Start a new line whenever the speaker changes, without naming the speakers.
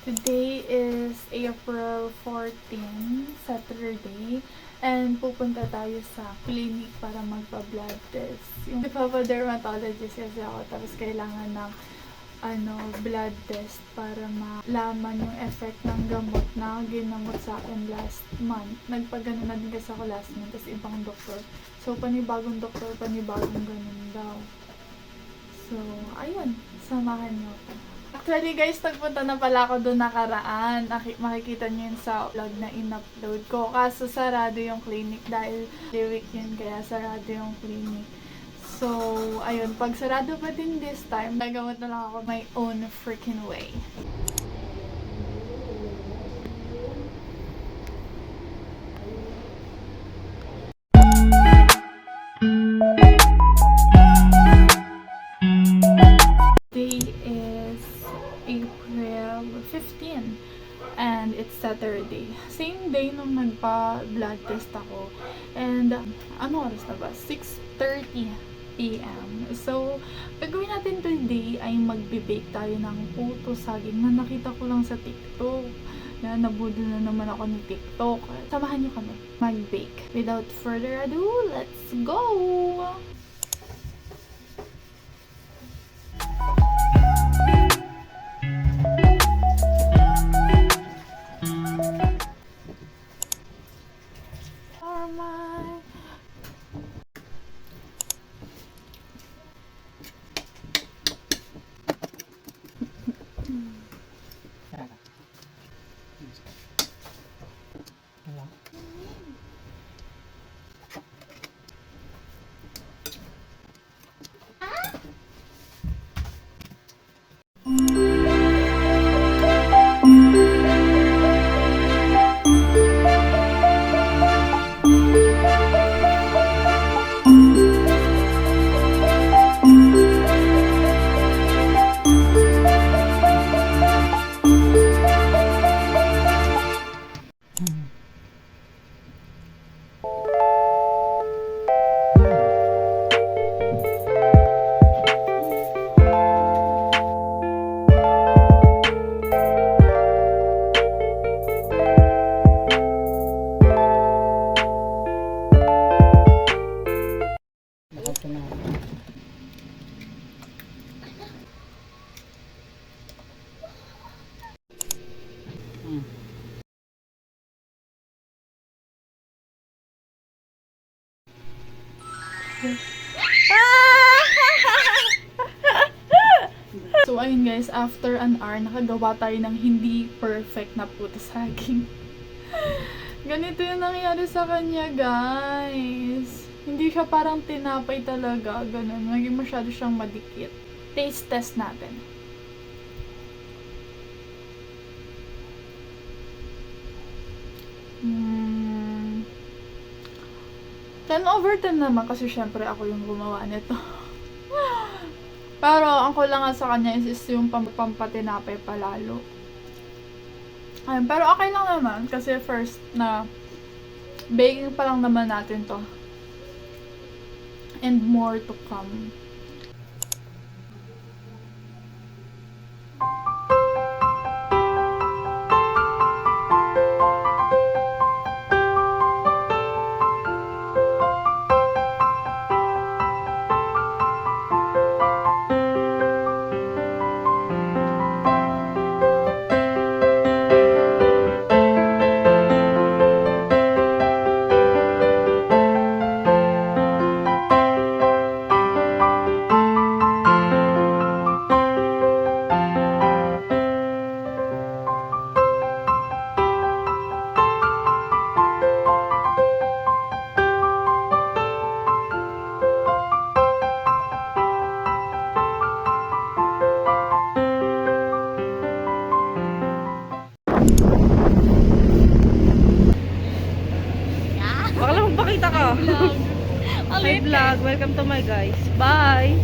Today is April 14, Saturday, and pupunta tayo sa clinic para magpa-blood test. Yung dermatologist kasi ako, tapos kailangan ng blood test para malaman yung effect ng gamot na ginamot sa akin last month. Nagpagano na din kasi ako last month, tapos ibang doktor. So, panibagong doktor, panibagong ganun daw. So, ayun, samahan niyo ako. Actually guys, nagpunta na pala ako doon nakaraan. Makikita niyo yun sa vlog na in-upload ko. Kaso sarado yung clinic dahil week yun, kaya sarado yung clinic. So, ayun, pag sarado pa din this time, nagamot na lang ako my own freaking way. Day is April 15 and it's Saturday. Same day nung nagpa-blood test ako. And ano oras na ba? 6:30 p.m. So, gagawin natin today ay magbe-bake tayo ng puto saging na nakita ko lang sa TikTok. Yan, nabudol na naman ako ng TikTok. Samahan niyo kami mag-bake. Without further ado, let's go! So ayun guys, after an hour, nakagawa tayo ng hindi perfect na puto saging. Ganito yung nangyari sa kanya guys. Hindi siya parang tinapay talaga, ganun. Naging masyado siyang madikit. Taste test natin. Hmm. 10/10 naman kasi syempre ako yung gumawa nito. Pero ang kulang sa kanya is yung pampatinapay palalo. Ayun, pero okay lang naman kasi first na baking pa lang naman natin to. And more to come.
Pakita ka. Hi vlog. Welcome to my guys. Bye.